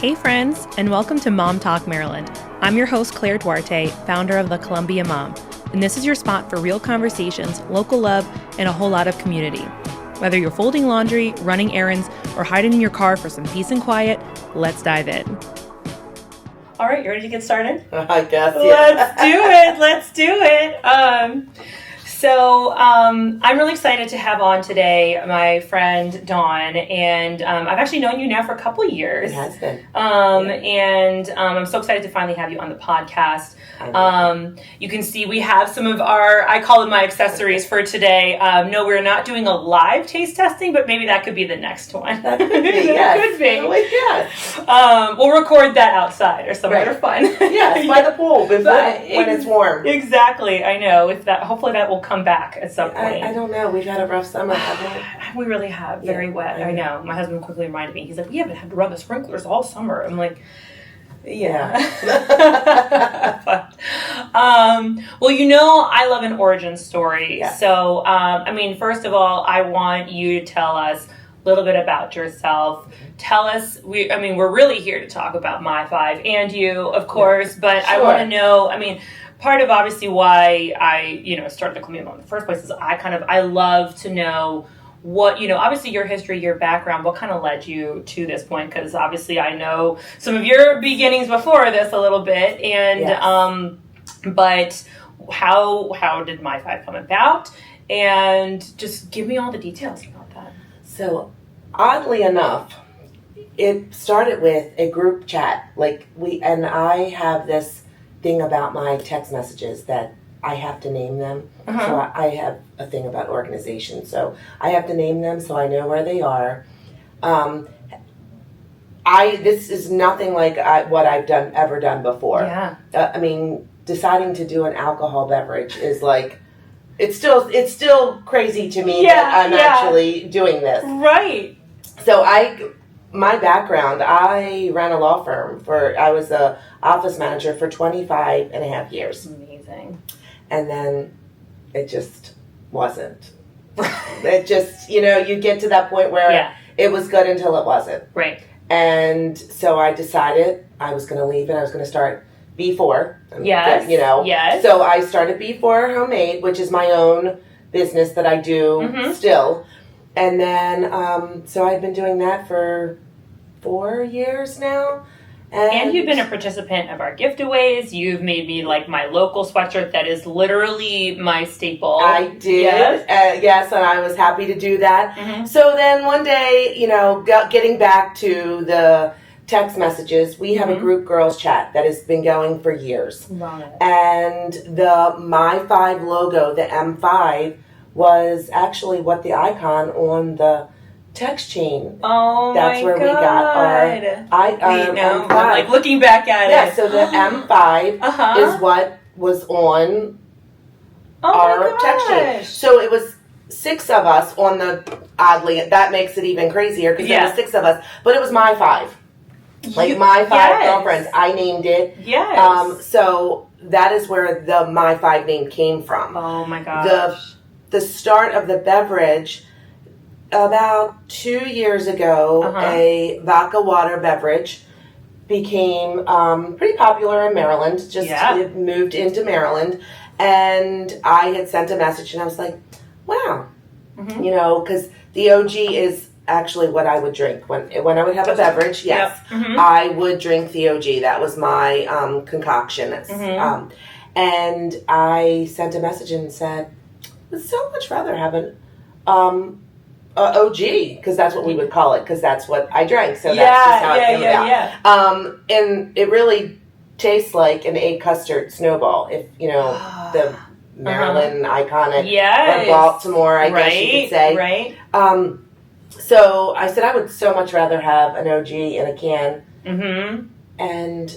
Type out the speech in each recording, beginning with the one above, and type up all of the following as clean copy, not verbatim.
Hey friends, and welcome to Mom Talk Maryland. I'm your host, Claire Duarte, founder of the Columbia Mom, and this is your spot for real conversations, local love, and a whole lot of community. Whether you're folding laundry, running errands, or hiding in your car for some peace and quiet, let's dive in. All right, you ready to get started? I guess, yeah. Let's do it. So I'm really excited to have on today my friend Dawn, and I've actually known you now for a couple of years. It has been. And I'm so excited to finally have you on the podcast. You can see we have some of our, I call them my accessories for today. No, we're not doing a live taste testing, but maybe that could be the next one. That could be, yes. Could be. Like, yes. We'll record that outside or somewhere fun. Yes, by the pool when it's warm. Exactly, I know. Hopefully that will come back at some point. I don't know. We've had a rough summer, haven't we? We really have. Very wet. I know. My husband quickly reminded me. He's like, we haven't had to run the sprinklers all summer. I'm like, yeah. But, well, I love an origin story. Yeah. So, first of all, I want you to tell us a little bit about yourself. Tell us, we're really here to talk about My5 and you, of course, but sure. I want to know, part of obviously why I, started the Columbia Mom in the first place is I love to know what, obviously your history, your background, what kind of led you to this point? Because obviously I know some of your beginnings before this a little bit. And, yes. But how did My5 come about? And just give me all the details about that. So, oddly enough, it started with a group chat. And I have this thing about my text messages that I have to name them. Uh-huh. So I have a thing about organization. So I have to name them so I know where they are. This is nothing like what I've ever done before. Yeah. Deciding to do an alcohol beverage is it's still crazy to me that I'm actually doing this. Right. So my background, I ran a law firm I was a office manager for 25 and a half years. Amazing. And then it just wasn't. It just, you get to that point where it was good until it wasn't. Right. And so I decided I was going to leave and I was going to start B4. Yes. Yes. So I started B4 Homemade, which is my own business that I do still. And then, so I've been doing that for 4 years now. And you've been a participant of our giveaways. You've made me my local sweatshirt that is literally my staple. I did. Yes, and I was happy to do that. Mm-hmm. So then one day, getting back to the text messages, we have a group girls chat that has been going for years. Love it. And the My5 logo, the M5, was actually what the icon on the text chain. Oh, that's where we got our M5. I'm looking back at it. Yeah, so the M5 is what was on our text chain. So it was 6 of us on oddly, that makes it even crazier because there was 6 of us, but it was My5. My5 girlfriends. I named it. Yes. So that is where the My5 name came from. Oh my gosh. The start of the beverage, about 2 years ago, a vodka water beverage became pretty popular in Maryland. It moved into Maryland. And I had sent a message and I was like, wow. Mm-hmm. Because the OG is actually what I would drink. When I would have a beverage, yes, I would drink the OG. That was my concoction. And I sent a message and said, I'd so much rather have an OG, because that's what we would call it, because that's what I drank. So that's just how it came about. And it really tastes like an egg custard snowball. If the Maryland iconic, or Baltimore, I guess you could say. Right. So I said I would so much rather have an OG in a can. Mm-hmm. And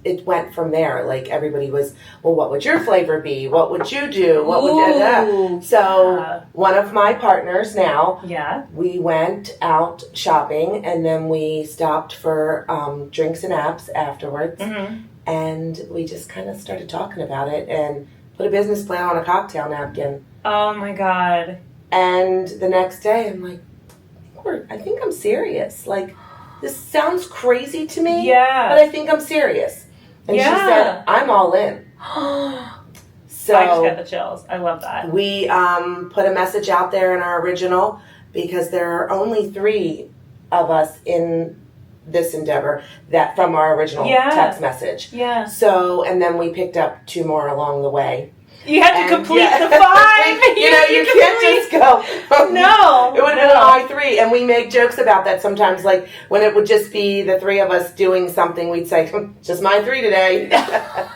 it went from there. Everybody was, well, what would your flavor be? What would you do? What would So one of my partners now, we went out shopping and then we stopped for drinks and apps afterwards. Mm-hmm. And we just kind of started talking about it and put a business plan on a cocktail napkin. Oh my God. And the next day I'm like, I think I'm serious. this sounds crazy to me, Yeah. but I think I'm serious. And she said, I'm all in. So I just got the chills. I love that. We put a message out there in our original because there are only 3 of us in this endeavor that from our original text message. Yeah. So, and then we picked up 2 more along the way. You had to complete the 5. you can't just go. No. It would have been my 3. And we make jokes about that sometimes. Like when it would just be the 3 of us doing something, we'd say, just my 3 today. But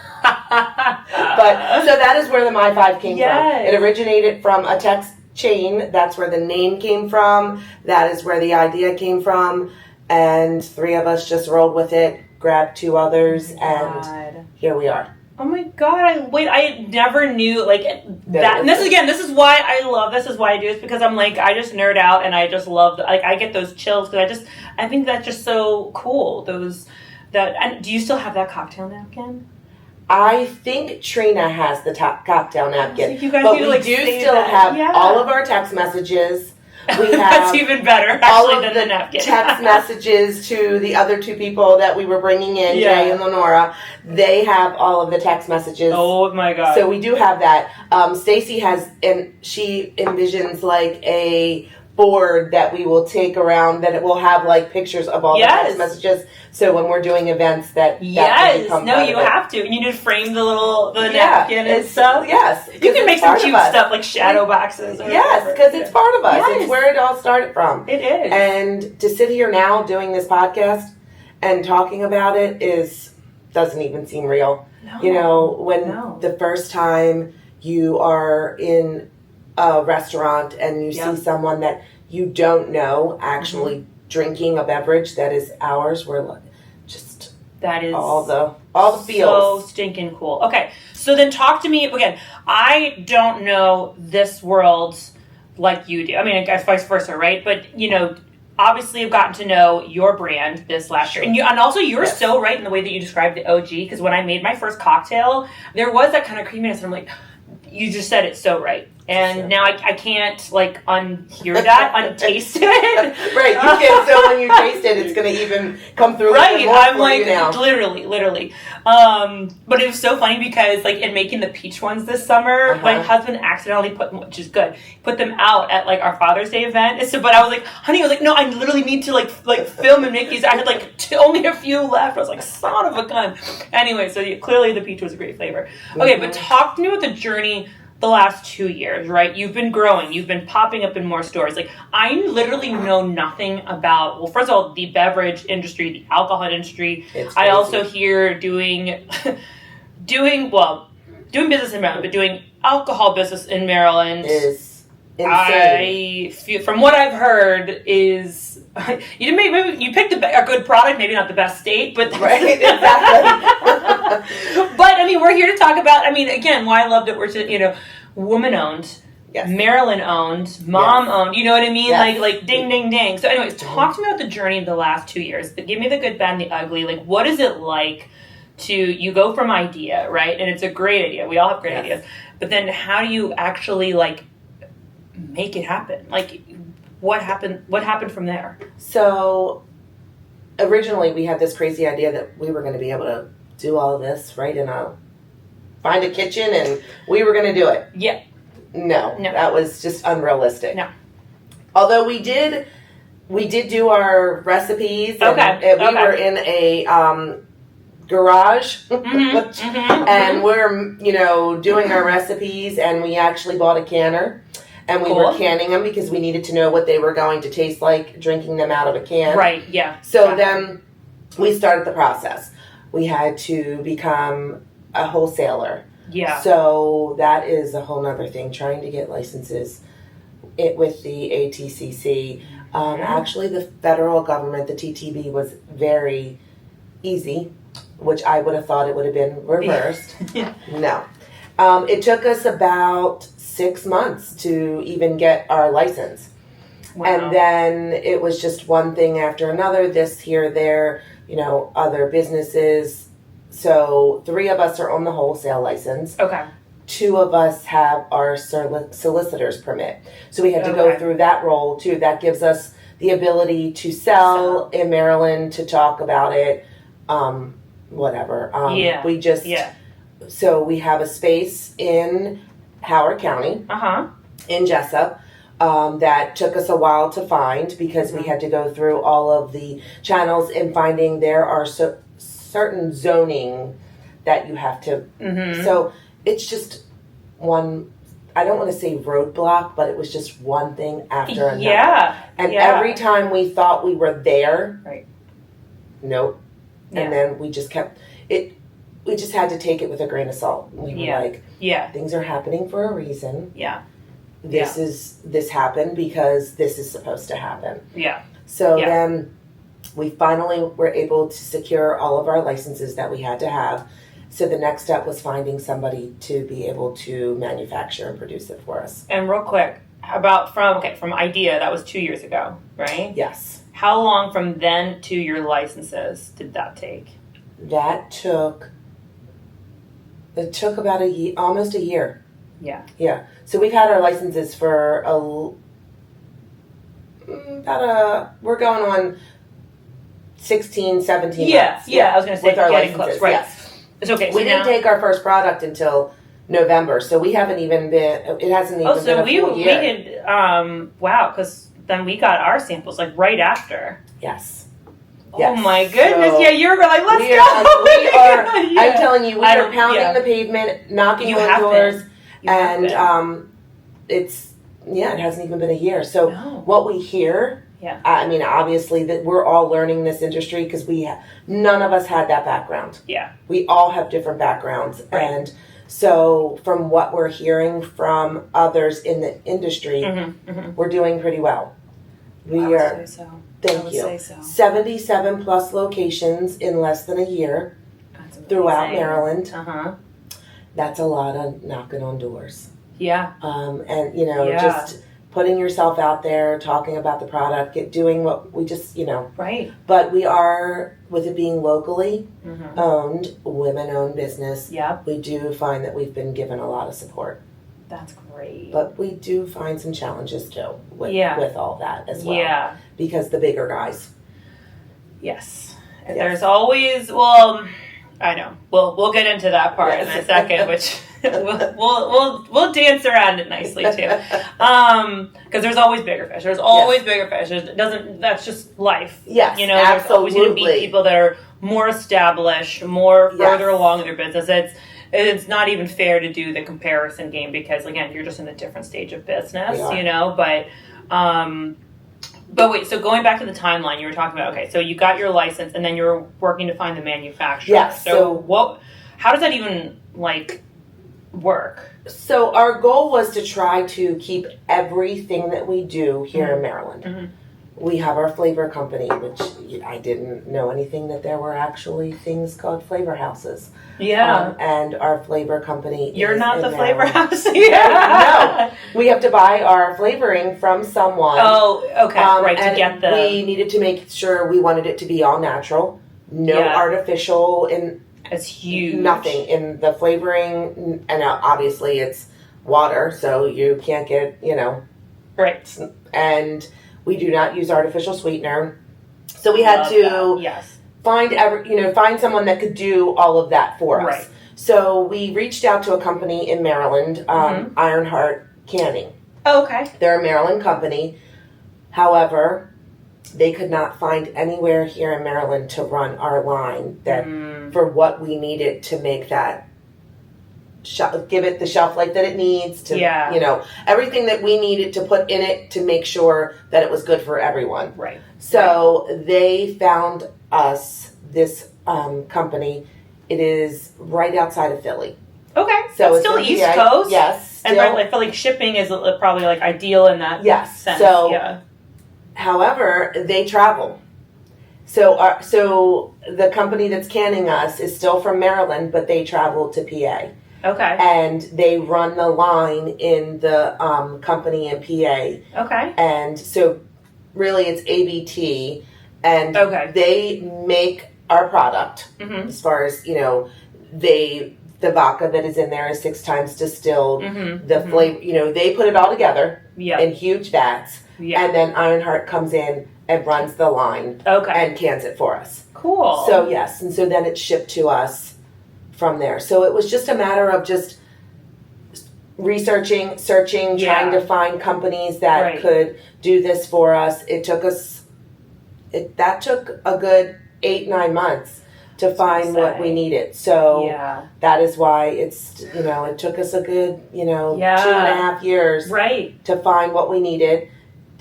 so that is where the My5 came from. It originated from a text chain. That's where the name came from. That is where the idea came from. And 3 of us just rolled with it, grabbed 2 others, and here we are. Oh my God! I never knew like that. And this is why I love. This is why I do this, because I'm like, I just nerd out and I just love. Like I get those chills because I think that's just so cool. And do you still have that cocktail napkin? I think Trina has the top cocktail napkin, you guys but need to, we do still have all of our text messages. We have that's even better, actually, than the napkin. Text messages to the other 2 people that we were bringing in, Jay and Lenora. They have all of the text messages. Oh my God! So we do have that. Stacy has, and she envisions like a board that we will take around that it will have like pictures of all the text messages. So when we're doing events, that you have to. And you just frame the napkin and stuff. Yes, you can make some cute stuff like shadow boxes. Yes, because it's part of us. Yes. It's where it all started from. It is. And to sit here now doing this podcast and talking about it doesn't even seem real. No. You know, when the first time you are in a restaurant and you see someone that you don't know actually drinking a beverage that is ours, we're like, just that is all the feels. So stinking cool. Okay, so then talk to me again. I don't know this world like you do. I mean, I guess vice versa, right? But obviously I've gotten to know your brand this last year. And also you're so right in the way that you described the OG, because when I made my first cocktail, there was that kind of creaminess, and I'm like, you just said it so right. And now I can't unhear that, untaste it. Right, you can. So when you taste it, it's going to even come through. Right, I'm like, now. literally. But it was so funny because in making the peach ones this summer, my husband accidentally put them out at our Father's Day event. But I was like, honey, no, I literally need to film and make these. I had only a few left. I was like, son of a gun. Anyway, so clearly the peach was a great flavor. Okay, but talk to me about the journey the last 2 years, right? You've been growing. You've been popping up in more stores. I literally know nothing about, well, first of all, the beverage industry, the alcohol industry. I also hear doing business in Maryland, but doing alcohol business in Maryland is insane. From what I've heard is, maybe you picked a good product, maybe not the best state, but right, exactly. But we're here to talk about. Again, why I loved it. We're woman owned, Maryland owned, mom owned. You know what I mean? Yes. Like ding, ding, ding. So, anyways, talk to me about the journey of the last 2 years. Give me the good, bad, and the ugly. What is it like you go from idea, right? And it's a great idea. We all have great ideas. But then, how do you actually make it happen? What happened? What happened from there? So, originally, we had this crazy idea that we were going to be able to do all of this right find a kitchen and we were going to do it. Yeah. No, that was just unrealistic. No. Although we did do our recipes. And we were in a garage and we're doing our recipes, and we actually bought a canner. And we were canning them because we needed to know what they were going to taste like drinking them out of a can. Right, yeah. So then we started the process. We had to become a wholesaler. Yeah. So that is a whole nother thing, trying to get licenses with the ATCC. Actually, the federal government, the TTB, was very easy, which I would have thought it would have been reversed. No. It took us about 6 months to even get our license. Wow. And then it was just one thing after another, this here, there, other businesses. So 3 of us are on the wholesale license. Okay. 2 of us have our solicitor's permit. So we had to go through that role too. That gives us the ability to sell in Maryland, to talk about it, whatever. We just, so we have a space in Howard County, in Jessup, that took us a while to find because we had to go through all of the channels and finding there are certain zoning that you have to, so it's just one, I don't want to say roadblock, but it was just one thing after another. And every time we thought we were there, nope. And then we just kept it. We just had to take it with a grain of salt. We were like, things are happening for a reason. This happened because this is supposed to happen. So then we finally were able to secure all of our licenses that we had to have. So the next step was finding somebody to be able to manufacture and produce it for us. And real quick, about from idea, that was 2 years ago, right? Yes. How long from then to your licenses did that take? It took about a year, almost a year. Yeah. So we've had our licenses for we're going on 16, 17 months. I was going to say with our getting licenses, close, right? Yes. It's okay. We didn't take our first product until November, so we haven't even been. It hasn't even been a full year. We did. Wow, because then we got our samples like right after. Yes. Oh my goodness! So you were like, let's go. I'm telling you, we are pounding the pavement, knocking on doors, and it hasn't even been a year. So what we hear. I mean, obviously, that we're all learning this industry because none of us had that background. We all have different backgrounds, and so from what we're hearing from others in the industry, we're doing pretty well. We are. Thank you. 77 plus locations in less than a year throughout Maryland. That's a lot of knocking on doors. And just putting yourself out there, talking about the product, doing what we just, Right. But we are, with it being locally owned, women-owned business, we do find that we've been given a lot of support. That's great. But we do find some challenges, too, with all that as well. Because the bigger guys. There's always, I know. We'll get into that part in a second, which we'll dance around it nicely too. Because there's always bigger fish. There's always bigger fish. That's just life. Yes, there's always going to be people that are more established, more further along in their business. It's not even fair to do the comparison game because again, you're just in a different stage of business, But wait, so going back to the timeline, you were talking about, okay, so you got your license and then you were working to find the manufacturer. Yes. So how does that even, work? So our goal was to try to keep everything that we do here in Maryland. We have our flavor company, which I didn't know anything that there were actually things called flavor houses. And our flavor company You're is not in the flavor Maryland. house. No. We have to buy our flavoring from someone. Oh, okay. Right, to get the... We needed to make sure we wanted it to be all natural. No artificial and it's huge. Nothing in the flavoring. And obviously it's water, so you can't get, Right. And we do not use artificial sweetener. So we had to find someone that could do all of that for us. Right. So we reached out to a company in Maryland, Ironheart Canning. Oh, okay. They're a Maryland company. However, they could not find anywhere here in Maryland to run our line that for what we needed to make that give it the shelf life that it needs to, everything that we needed to put in it to make sure that it was good for everyone. Right. So they found us this company. It is right outside of Philly. Okay. So it's still East Coast. Yes. Still. And I feel like shipping is probably ideal in that sense. So, however, they travel. So the company that's canning us is still from Maryland, but they travel to PA. Okay. And they run the line in the company in PA. Okay. And so really it's ABT. And they make our product as far as, the vodka that is in there is 6 times distilled. The flavor, they put it all together in huge vats. Yeah. And then Ironheart comes in and runs the line and cans it for us. Cool. So yes, and so then it's shipped to us from there. So it was just a matter of just researching, searching, trying to find companies that could do this for us. It took us, that took a good 8-9 months to find what we needed. So that is why it's, it took us a good, 2.5 years to find what we needed.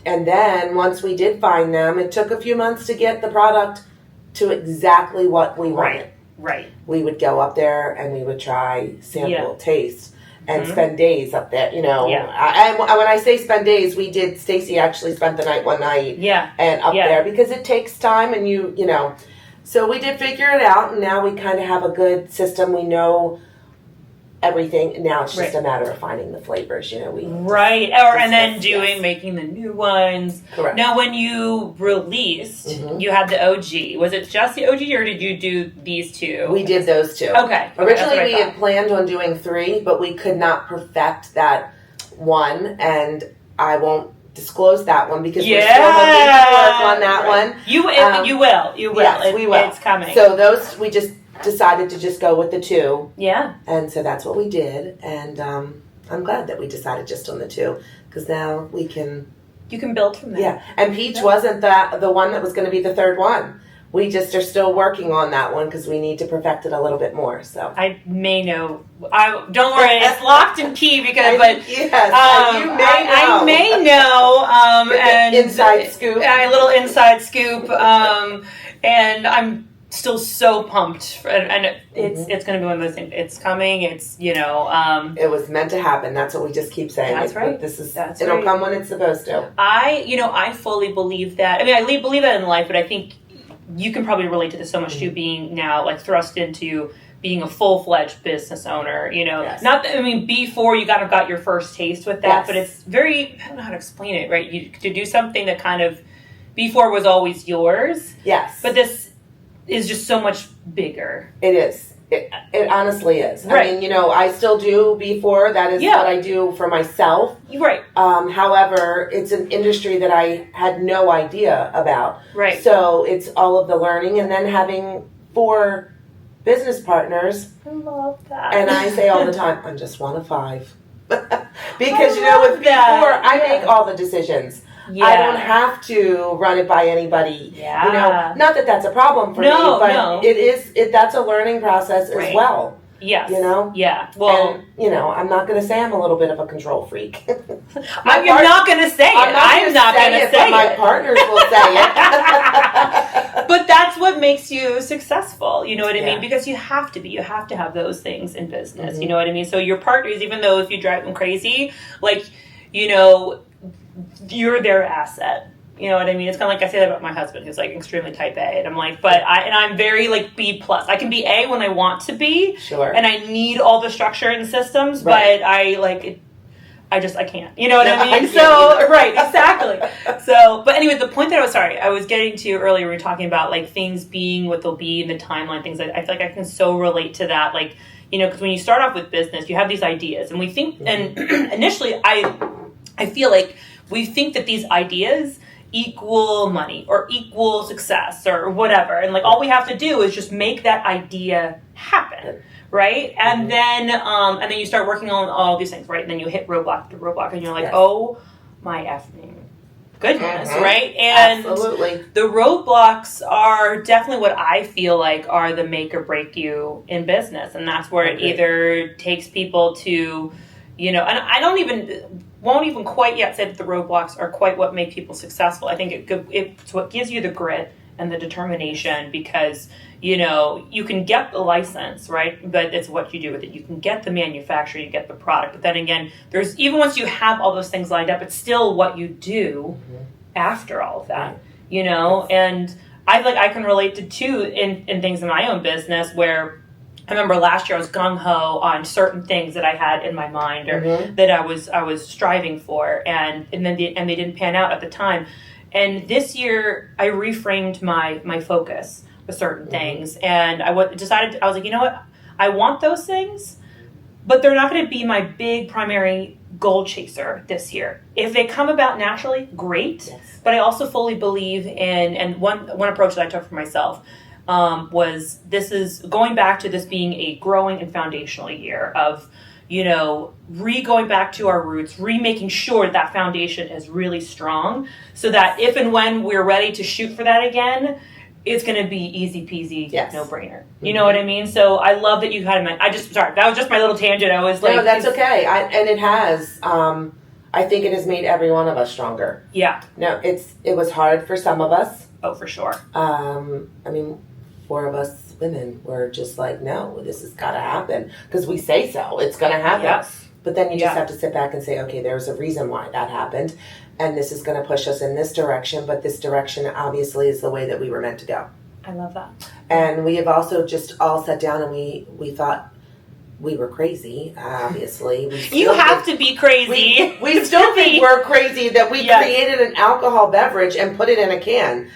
And then once we did find them, it took a few months to get the product to exactly what we wanted. Right. We would go up there and we would try, sample, taste, and spend days up there, And when I say spend days, Stacy actually spent the night one night and up there because it takes time and so we did figure it out, and now we kind of have a good system. We know everything. Now it's just a matter of finding the flavors, making the new ones. Correct. Now, when you released, you had the OG. Was it just the OG, or did you do these two? We did those two. Okay. Originally, we had planned on doing 3, but we could not perfect that one, and I won't disclose that one because we're still looking to work on that one. You will. Yes, we will. It's coming. So those, we just decided to just go with the 2. Yeah. And so that's what we did, and I'm glad that we decided just on the 2 because now we can. You can build from there. Yeah, and peach wasn't the one that was going to be the 3rd one. We just are still working on that one because we need to perfect it a little bit more. So I may know. Don't worry, it's locked in key because. You may know. I may know. And inside scoop. A little inside scoop. And I'm still so pumped, and it's going to be one of those things. It's coming. It's It was meant to happen. That's what we just keep saying. That's right. It'll come when it's supposed to. I fully believe that. I mean, I believe that in life, but I think you can probably relate to this so much too, being now like thrust into being a full-fledged business owner, before you kind of got your first taste with that, but it's very, I don't know how to explain it, right? To do something that kind of before was always yours. Yes. But this is just so much bigger. It is. It honestly is. Right. I mean, I still do before. That is what I do for myself. Right. However, it's an industry that I had no idea about. Right. So it's all of the learning, and then having 4 business partners. I love that. And I say all the time, I'm just one of 5. Because, with before, I make all the decisions. Yeah. I don't have to run it by anybody. Yeah. Not that that's a problem for me, but that's a learning process as well. Yes. Yeah. Well, and, I'm not going to say I'm a little bit of a control freak. You're not going to say it. I'm not going to say it. My partners will say it. But that's what makes you successful. You know what I mean? Because you have to be. You have to have those things in business. Mm-hmm. You know what I mean? So your partners, even though if you drive them crazy, you're their asset. You know what I mean? It's kind of like I say that about my husband, who's like extremely type A, and I'm like, I'm very like B plus. I can be A when I want to be, sure, and I need all the structure and systems, but I can't. You know what I mean? So right, exactly. So, but anyway, the point that I was getting to earlier, we were talking about like things being what they'll be and the timeline things. I feel like I can so relate to that, like because when you start off with business, you have these ideas, and we think, and initially, I feel like we think that these ideas equal money or equal success or whatever, and like all we have to do is just make that idea happen, right? And then you start working on all these things, right? And then you hit roadblock after roadblock, and you're like, oh my effing goodness, right? And absolutely, the roadblocks are definitely what I feel like are the make or break you in business, and that's where it either takes people to, and I won't even quite yet say that the roadblocks are quite what make people successful. I think it's what gives you the grit and the determination, because you can get the license, right? But it's what you do with it. You can get the manufacturer, you get the product, but then again, there's, even once you have all those things lined up, it's still what you do after all of that, and I feel like I can relate to too in things in my own business where I remember last year I was gung-ho on certain things that I had in my mind or that I was striving for, and then they didn't pan out at the time. And this year I reframed my focus with certain things, and I was like, you know what? I want those things, but they're not going to be my big primary goal chaser this year. If they come about naturally, great. Yes. But I also fully believe in, and one approach that I took for myself was this is going back to this being a growing and foundational year of, going back to our roots, making sure that foundation is really strong so that if and when we're ready to shoot for that again, it's going to be easy peasy, no brainer. You know what I mean? So I love that you had sorry, that was just my little tangent. I was like, no, that's okay. And it has, I think it has made every one of us stronger. Yeah. No, it was hard for some of us. Oh, for sure. 4 of us women were just like, no, this has got to happen because we say so. It's going to happen. Yes. But then you just have to sit back and say, okay, there's a reason why that happened. And this is going to push us in this direction. But this direction obviously is the way that we were meant to go. I love that. And we have also just all sat down and we thought we were crazy, obviously. You have to be crazy. We still think we're crazy that we created an alcohol beverage and put it in a can.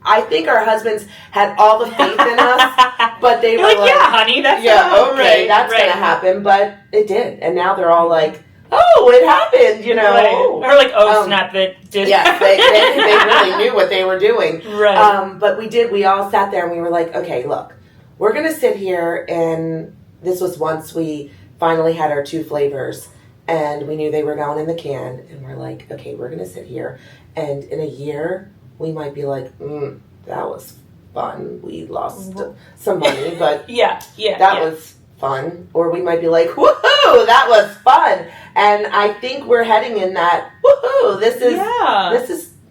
I think our husbands had all the faith in us, but they were like, yeah, honey, that's that's going to happen. But it did. And now they're all like, oh, it happened, Right. Or like, snap, that did. Yes, they really knew what they were doing. Right. But we all sat there and we were like, okay, look, we're going to sit here, and this was once we finally had our 2 flavors, and we knew they were going in the can, and we're like, okay, we're going to sit here, and in a year, we might be like, that was fun. We lost some money, but that was fun. Or we might be like, woohoo, that was fun. And I think we're heading in that, woohoo,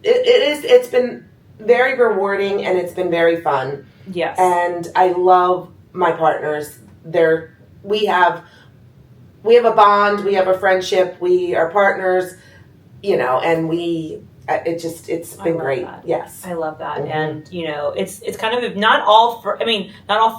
it's been very rewarding, and it's been very fun. Yes. And I love my partners. We have a bond, we have a friendship, we are partners, and it's been great. That. Yes. I love that. Mm-hmm. And, it's kind of, not all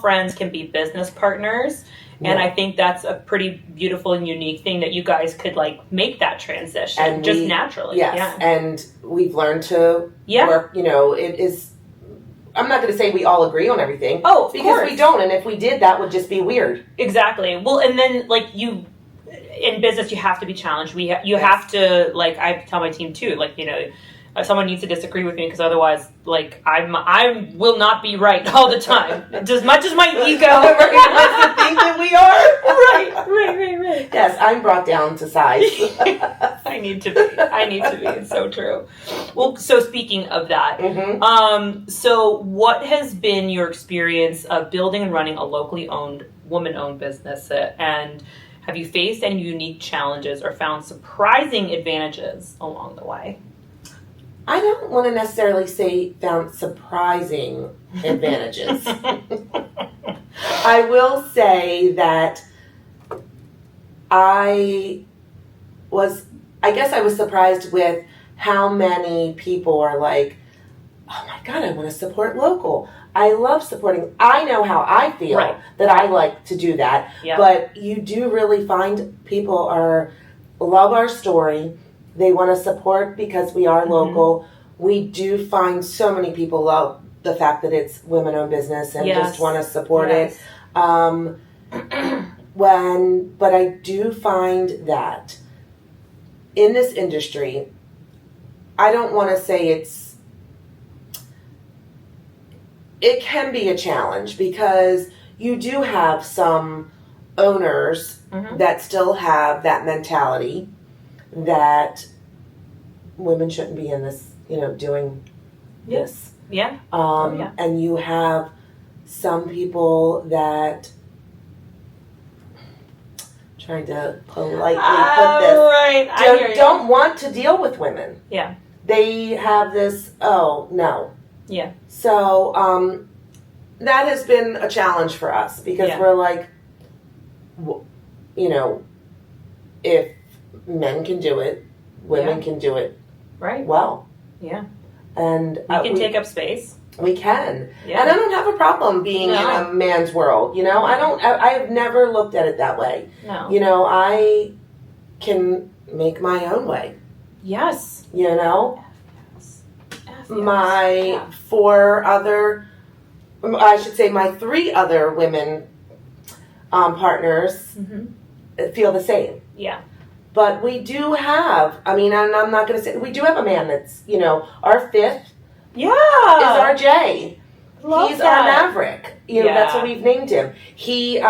friends can be business partners. And I think that's a pretty beautiful and unique thing that you guys could make that transition naturally. Yes. Yeah. And we've learned to work, it is, I'm not going to say we all agree on everything. Oh, because we don't. And if we did, that would just be weird. Exactly. Well, and then in business, you have to be challenged. You have to, I tell my team too, someone needs to disagree with me because otherwise, I will not be right all the time. As much as my ego wants to think that we are. Right. Yes, I'm brought down to size. I need to be. It's so true. Well, so speaking of that, so what has been your experience of building and running a locally owned, woman-owned business, and have you faced any unique challenges or found surprising advantages along the way? I don't want to necessarily say found surprising advantages. I will say that I guess I was surprised with how many people are like, oh my God, I want to support local. I love supporting. I know how I feel that I like to do that. Yeah. But you do really find people love our story. They want to support because we are local. We do find so many people love the fact that it's women-owned business and just want to support it. But I do find that in this industry, I don't want to say it can be a challenge because you do have some owners that still have that mentality that women shouldn't be in this, doing this. Yeah. And you have some people that, trying to politely put this, don't want to deal with women. Yeah. They have this, oh, no. Yeah. So that has been a challenge for us because we're like, if men can do it, women can do it well. Yeah. And we can take up space. We can. Yeah. And I don't have a problem being in a man's world. I have never looked at it that way. No. I can make my own way. Yes. My 3 other women partners feel the same. Yeah. But we do have, I mean, and I'm not going to say, we do have a man that's, you know, our fifth is our Jay. He's our Maverick. You know, that's what we've named him. He,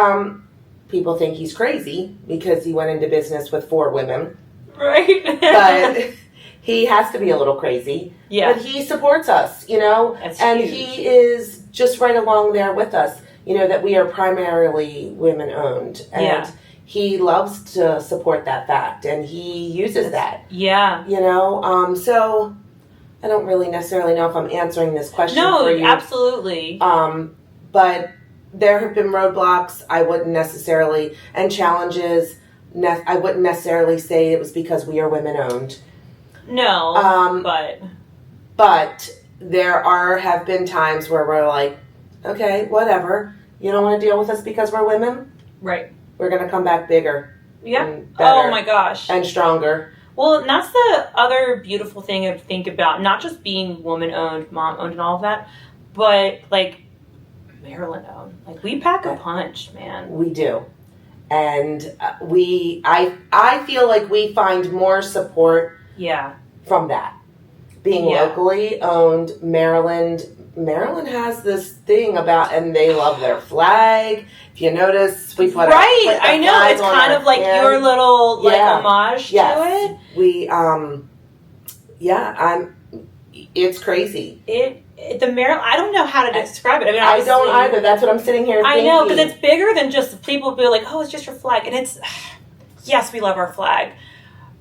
people think he's crazy because he went into business with 4 women. Right. But he has to be a little crazy. Yeah. But he supports us, you know, that's and huge. he is just right along there with us, you know, that we are primarily women owned. And he loves to support that fact, and he uses that. Yeah. You know, so I don't really necessarily know if I'm answering this question for you. No, absolutely. But there have been roadblocks I wouldn't necessarily, and challenges, I wouldn't necessarily say it was because we are women owned. No, But there have been times where we're like, okay, whatever. You don't want to deal with us because we're women? Right. We're going to come back bigger. Yeah. And better, oh my gosh. And stronger. Well, and that's the other beautiful thing to think about, not just being woman-owned, mom-owned and all of that, but, like, Maryland-owned. Like, we pack a punch, man. We do. And I feel like we find more support from that. Being locally owned, Maryland has this thing about, and they love their flag. If you notice, we put I know, it's kind of like your little like homage to it. We it's crazy. The Maryland, I don't know how to describe it. I mean, I don't either. That's what I'm sitting here thinking. I know, because it's bigger than just people be like, oh, it's just your flag, and it's yes, we love our flag.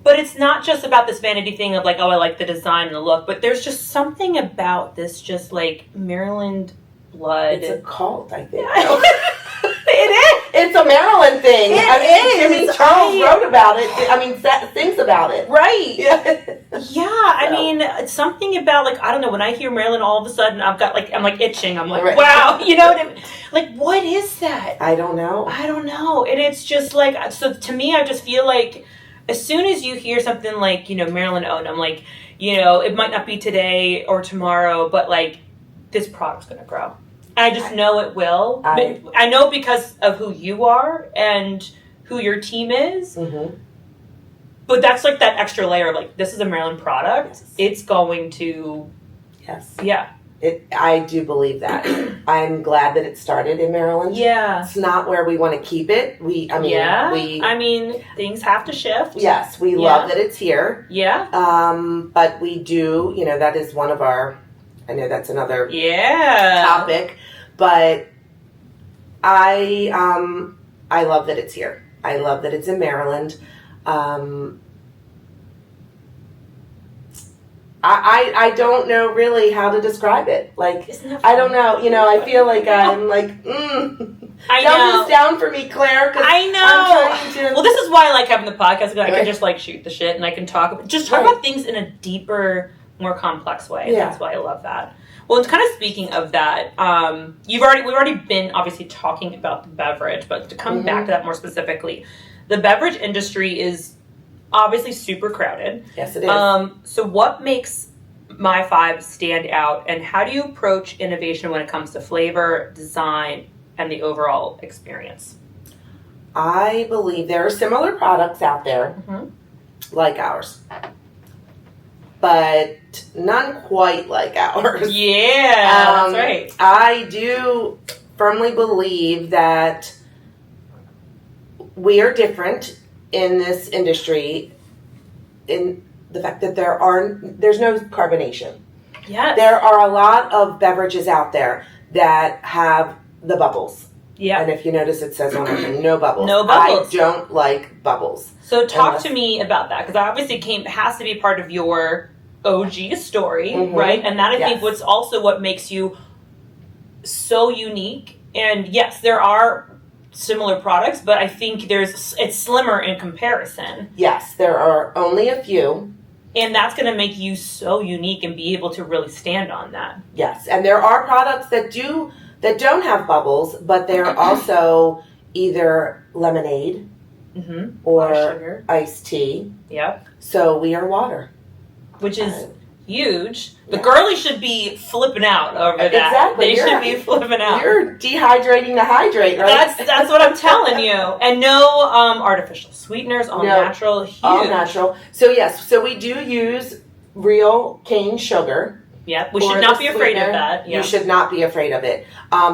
But it's not just about this vanity thing of like, oh, I like the design and the look. But there's just something about this just like Maryland blood. It's a cult, I think. It is. It's a Maryland thing. It is. I mean, Charles wrote about it. I mean, thinks about it. Right. Yeah. Yeah. I mean, it's something about like, I don't know, when I hear Maryland, all of a sudden I'm like itching. I'm like, wow. You know what I mean? Like, what is that? I don't know. And it's just like, so to me, I just feel like, as soon as you hear something like, you know, Maryland owned, I'm like, you know, it might not be today or tomorrow, but like this product's going to grow. And I just know it will. I know because of who you are and who your team is. Mm-hmm. But that's like that extra layer of like, this is a Maryland product. Yes. It's going to. Yes. Yeah. I do believe that. I'm glad that it started in Maryland. Yeah. It's not where we want to keep it. I mean, things have to shift. Yes, we love that it's here. Yeah. But we do, you know, that is one of our, I know that's another topic, but I love that it's here. I love that it's in Maryland. I don't know really how to describe it. Like, I don't know. You know, I feel like I'm like, dumb this down for me, Claire. I know. I'm trying to... Well, this is why I like having the podcast. Because I can just like shoot the shit and I can talk about things in a deeper, more complex way. Yeah. That's why I love that. Well, it's kind of speaking of that. We've already been obviously talking about the beverage, but to come back to that more specifically, the beverage industry is obviously super crowded. Yes, it is. So what makes My5 stand out, and how do you approach innovation when it comes to flavor, design, and the overall experience? I believe there are similar products out there like ours, but none quite like ours. Yeah, that's right. I do firmly believe that we are different in this industry, in the fact that there's no carbonation. Yes. There are a lot of beverages out there that have the bubbles. Yeah. And if you notice, it says on it, no bubbles. No bubbles. I don't like bubbles. So talk to me about that, because obviously has to be part of your OG story, right? And that I think what makes you so unique. And yes, there are similar products, but I think it's slimmer in comparison. Yes, there are only a few. And that's going to make you so unique and be able to really stand on that. Yes, and there are products that don't have bubbles, but they're also either lemonade or iced tea. Yep. So we are water. Which is huge. The girlies should be flipping out over that. Exactly. They should be flipping out. You're dehydrating to hydrate, right? That's what I'm telling you. And no artificial sweeteners, all natural. Huge. All natural. So yes, so we do use real cane sugar. Yep, we should not be afraid of that. Yeah. You should not be afraid of it.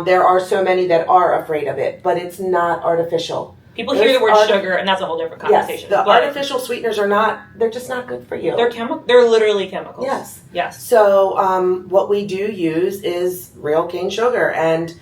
There are so many that are afraid of it, but it's not artificial. People hear the word sugar, and that's a whole different conversation. Yes, the artificial sweeteners are not, they're just not good for you. They're literally chemicals. Yes. Yes. So what we do use is real cane sugar, and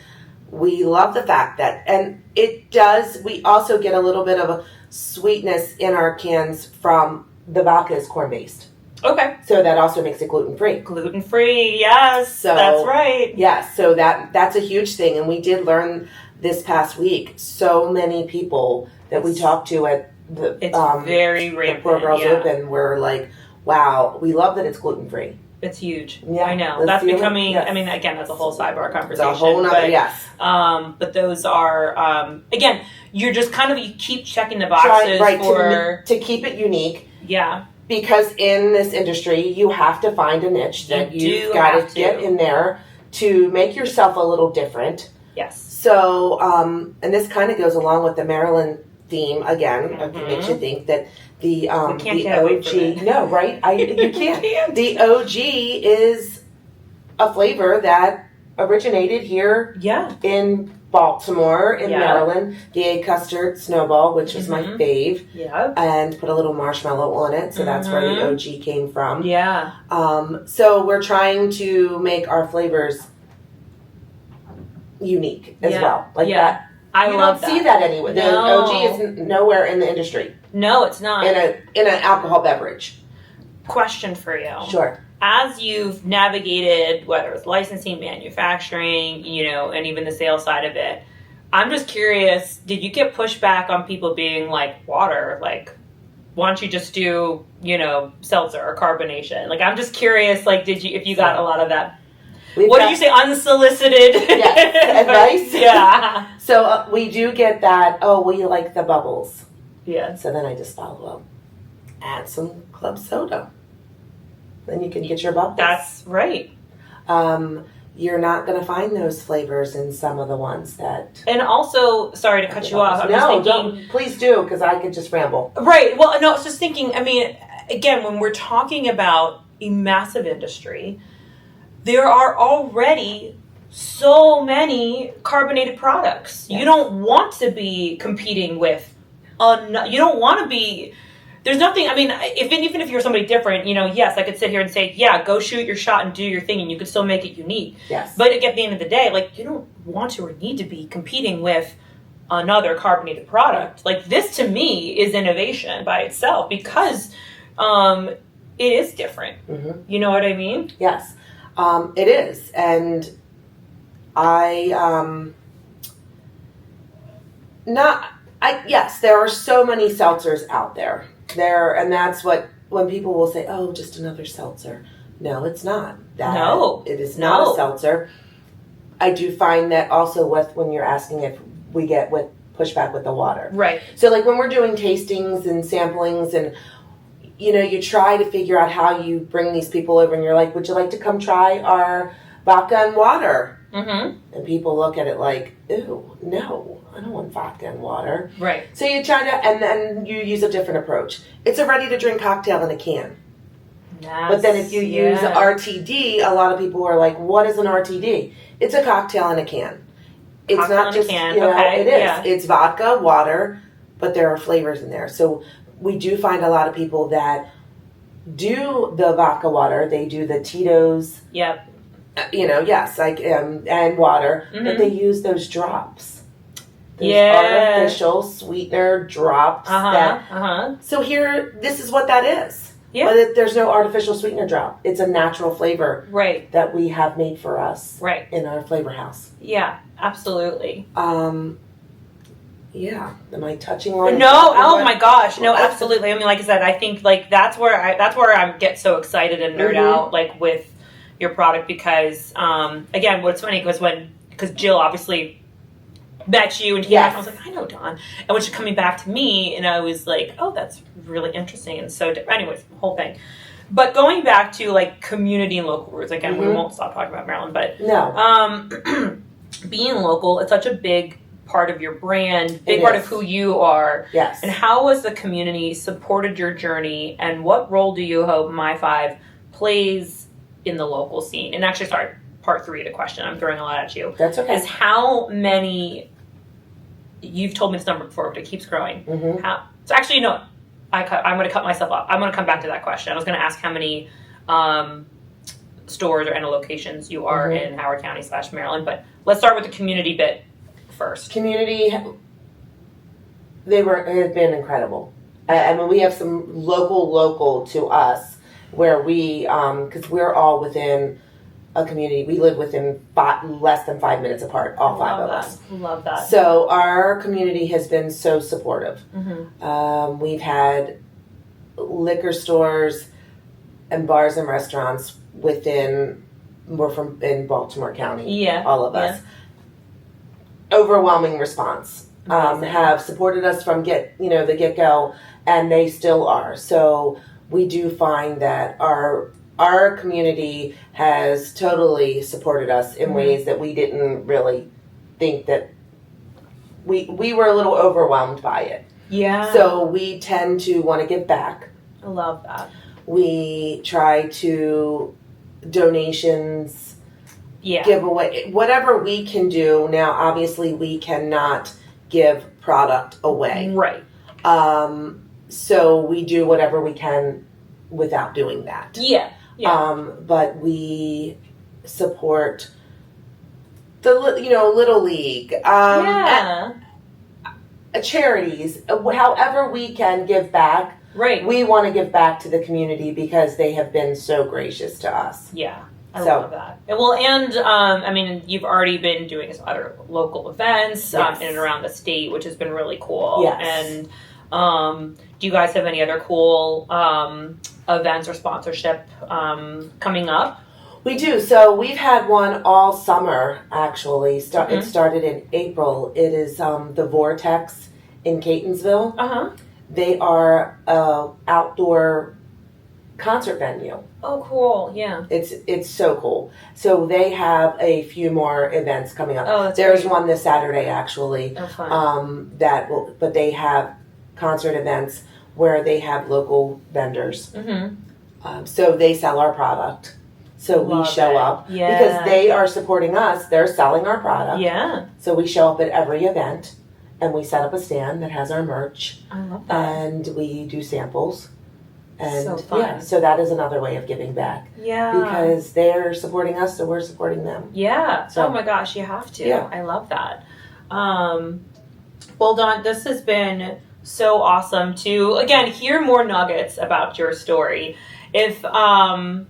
we love the fact that, and we also get a little bit of a sweetness in our cans from the vodka is corn-based. Okay. So that also makes it gluten-free. Gluten-free, yes. So, that's right. Yes, so that's a huge thing. And we did learn this past week, so many people that we talked to at the very rampant, Poor Girls Open were like, wow, we love that it's gluten-free. It's huge. Yeah, I know. That's becoming, I mean, again, that's a whole sidebar conversation. It's a whole nother, yes. But those are, again, you're just you keep checking the boxes to keep it unique. Yeah. Because in this industry, you have to find a niche that you've got to get in there to make yourself a little different. Yes. So, and this kind of goes along with the Maryland theme again. It makes you think that the OG. No, right? You can't. The OG is a flavor that originated here. Yeah. In Baltimore, in Maryland, the custard snowball, which was my fave. Yeah. And put a little marshmallow on it, so that's where the OG came from. Yeah. So we're trying to make our flavors unique as well. Like that. I love that. You don't see that anywhere. The OG is nowhere in the industry. No, it's not. In an alcohol beverage. Question for you. Sure. As you've navigated, whether it's licensing, manufacturing, and even the sales side of it, I'm just curious, did you get pushback on people being like, water, like, why don't you just do, seltzer or carbonation? Like, I'm just curious, like, if you got a lot of that? What did you say, unsolicited? Advice? Yeah. So we do get that, we like the bubbles. Yeah. So then I just follow up. Add some club soda. Then you can get your bubbles. That's right. You're not going to find those flavors in some of the ones that... And also, sorry to cut you off. I'm just thinking... Please do, because I could just ramble. Right. Well, no, I was just thinking, I mean, again, when we're talking about a massive industry, there are already so many carbonated products. Yes. You don't want to be competing with... you don't want to be... There's nothing, I mean, even if you're somebody different, yes, I could sit here and say, yeah, go shoot your shot and do your thing, and you could still make it unique. Yes. But at the end of the day, you don't want to or need to be competing with another carbonated product. This, to me, is innovation by itself because it is different. Mm-hmm. You know what I mean? Yes, it is. And yes, there are so many seltzers out there. And that's when people will say, oh, just another seltzer. No, it's not. It is not a seltzer. I do find that also when you're asking if we get with pushback with the water. Right. So when we're doing tastings and samplings and, you try to figure out how you bring these people over and you're like, would you like to come try our vodka and water? Mm-hmm. And people look at it like, ew, no, I don't want vodka and water. Right. So you try to, and then you use a different approach. It's a ready-to-drink cocktail in a can. Yes, but then if you use RTD, a lot of people are like, what is an RTD? It's a cocktail in a can. It's cocktail not just, okay. It is. Yeah. It's vodka, water, but there are flavors in there. So we do find a lot of people that do the vodka water. They do the Tito's. Yep. Yes, and water, but they use those drops. Those artificial sweetener drops. So here, this is what that is. Yeah. But there's no artificial sweetener drop. It's a natural flavor that we have made for us in our flavor house. Yeah, absolutely. Yeah. Am I touching on? No. Oh my gosh. No, absolutely. I mean, like I said, I think that's where I get so excited and nerd out with your product because again, what's funny because Jill obviously met you and I was like, I know Dawn, and when she's coming back to me and I was like, oh, that's really interesting and so anyways, the whole thing. But going back to like community and local roots, again, we won't stop talking about Maryland, but no, being local, it's such a big part of your brand, big part of who you are. Yes. And how has the community supported your journey, and what role do you hope My5 plays in the local scene? And actually, sorry, part 3 of the question, I'm throwing a lot at you. That's okay. Is how many, you've told me this number before, but it keeps growing. So actually, no, I'm going to cut myself off. I'm going to come back to that question. I was going to ask how many stores or locations you are in Howard County / Maryland, but let's start with the community bit first. Community, have been incredible. I mean, we have some local to us where we, because we're all within a community. We live within less than 5 minutes apart, all 5 of us. Love that. So our community has been so supportive. We've had liquor stores and bars and restaurants we're in Baltimore County, all of us. Overwhelming response. Have supported us from the get-go, and they still are. So we do find that our community has totally supported us in ways that we didn't really think that we were a little overwhelmed by it. Yeah. So we tend to want to give back. I love that. We try to donations, give away whatever we can do. Now, obviously, we cannot give product away. Right. So we do whatever we can without doing that. Yeah. But we support the Little League, charities. However we can give back. Right. We want to give back to the community because they have been so gracious to us. Yeah. I love that. And I mean, you've already been doing some other local events in and around the state, which has been really cool. Yes. And do you guys have any other cool events or sponsorship coming up? We do. So we've had one all summer, actually. It started in April. It is the Vortex in Catonsville. They are an outdoor concert venue. Oh, cool! Yeah, it's so cool. So they have a few more events coming up. Oh, that's There's great. one this Saturday actually. Oh, fun. But they have concert events where they have local vendors. So they sell our product. So we show up because they are supporting us. They're selling our product. Yeah. So we show up at every event. And we set up a stand that has our merch. I love that. And we do samples. And so fun. So that is another way of giving back. Yeah. Because they're supporting us, so we're supporting them. Yeah. So, oh my gosh, you have to. Yeah. I love that. Well, Dawn, this has been so awesome to, again, hear more nuggets about your story. If I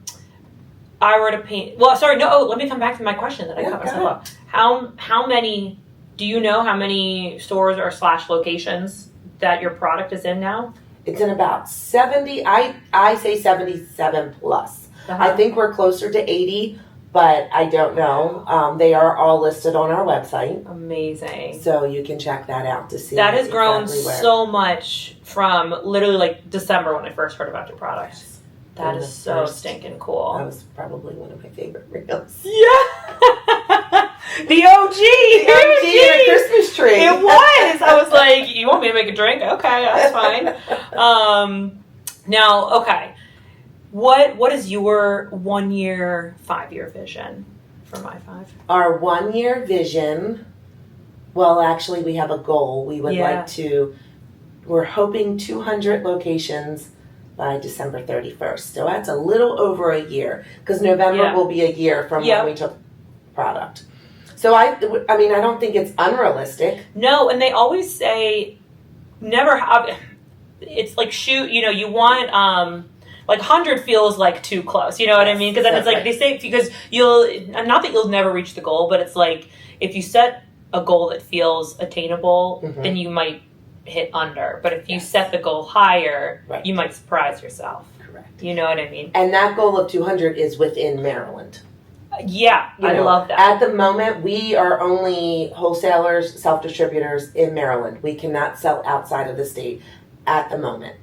were to paint, let me come back to my question that I cut myself off. How many, do you know how many stores or / locations that your product is in now? It's in about 70, I say 77 plus. I think we're closer to 80, but I don't know. They are all listed on our website. Amazing. So you can check that out to see. That has grown exactly so much from literally like December when I first heard about your product. That is so stinking cool. That was probably one of my favorite reels. Yeah. The OG. The OG Christmas tree. It was. I was like, you want me to make a drink? Okay, that's fine. Now, okay. What is your 1 year, 5 year vision for My5? Our 1 year vision, well, actually, we have a goal. We would like to, we're hoping 200 locations by December 31st. So that's a little over a year because November will be a year from when we took product. So I mean, I don't think it's unrealistic. No, and they always say never have, it's like you want, like 100 feels like too close, you know what I mean? Because then it's like, they say, because not that you'll never reach the goal, but it's like, if you set a goal that feels attainable, then you might hit under. But if you set the goal higher, you might surprise yourself. Correct. You know what I mean? And that goal of 200 is within Maryland. Yeah, I love that. At the moment, we are only wholesalers, self-distributors in Maryland. We cannot sell outside of the state at the moment.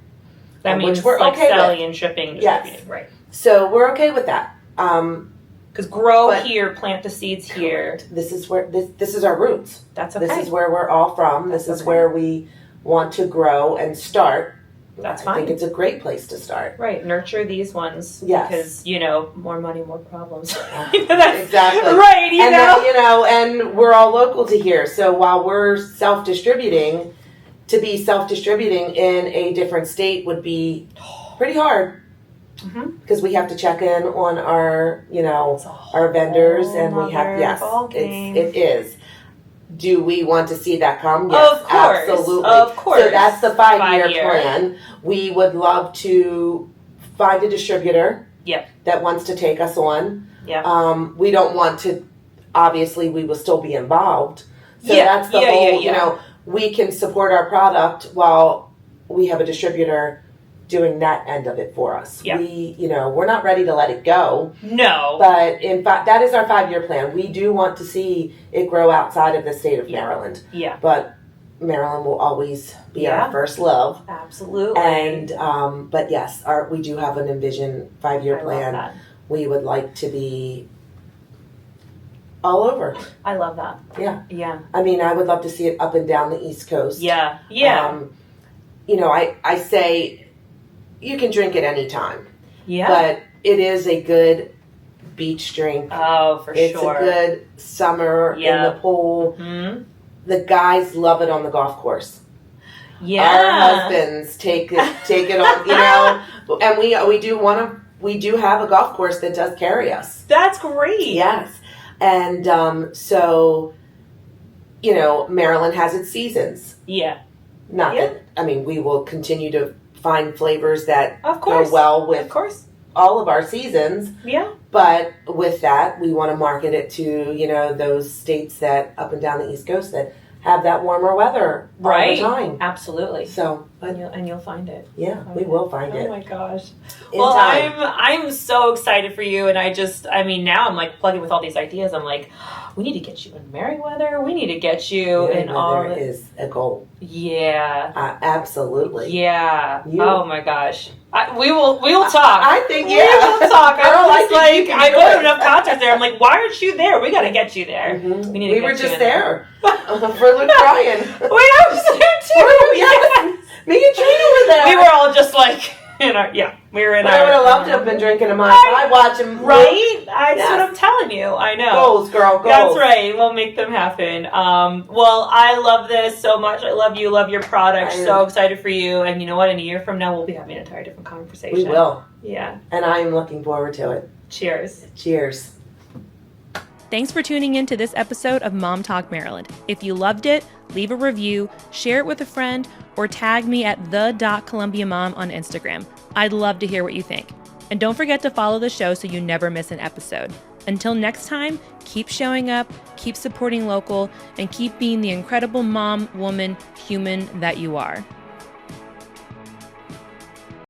That means which we're like okay selling with. and shipping, Yes. distributing, right? So we're okay with that. Because grow here, plant the seeds here. This is where this is our roots. That's okay. This is where we're all from. This is where we want to grow and start. That's fine. I think it's a great place to start. Right, nurture these ones. Yes. Because, more money, more problems. Exactly. Right, and we're all local to here. So while we're self-distributing, to be self-distributing in a different state would be pretty hard. Because we have to check in on our, our vendors, and we have, it is. Do we want to see that come? Yes, of course, absolutely. Of course. So that's the 5-year plan. We would love to find a distributor that wants to take us on. We don't want to, obviously, we will still be involved. So that's the whole, we can support our product while we have a distributor doing that end of it for us. We're not ready to let it go. No. But in fact, that is our 5-year plan. We do want to see it grow outside of the state of Maryland. Yeah. But Maryland will always be our first love. Absolutely. And, but yes, we do have an envision 5-year plan. Love that. We would like to be all over. I love that. Yeah. Yeah. I mean, I would love to see it up and down the East Coast. Yeah. Yeah. I say, you can drink it any time. Yeah. But it is a good beach drink. Oh, for sure. It's a good summer in the pool. Mm-hmm. The guys love it on the golf course. Yeah. Our husbands take it on, and we do have a golf course that does carry us. That's great. Yes. And so Maryland has its seasons. Yeah. We will continue to find flavors that go well with all of our seasons. Yeah. But with that, we want to market it to, those states that up and down the East Coast that have that warmer weather all the time. Absolutely. So, and you'll find it. Yeah, we will find it. Oh my gosh. Well, I'm so excited for you, and now I'm like plugging with all these ideas. I'm like, we need to get you in Merriweather. We need to get you in all. Merriweather is a goal. Yeah. Absolutely. Yeah. Oh my gosh. We will talk. I think we will talk. Girl, I go to enough concerts there. I'm like, why aren't you there? We got to get you there. Mm-hmm. We were just there for Luke Bryan. Wait, I was there too. Yes. Me and Trina were there. We were all just like we were in I would have loved to have been drinking a My5 watching. Right? That's what I'm telling you. I know. Goals, girl, goals. That's right. We'll make them happen. Well, I love this so much. I love you. Love your product. So excited for you. And you know what? In a year from now, we'll be having an entire different conversation. We will. Yeah. And I am looking forward to it. Cheers. Cheers. Thanks for tuning in to this episode of Mom Talk Maryland. If you loved it, leave a review, share it with a friend, or tag me at the.columbiamom on Instagram. I'd love to hear what you think. And don't forget to follow the show so you never miss an episode. Until next time, keep showing up, keep supporting local, and keep being the incredible mom, woman, human that you are.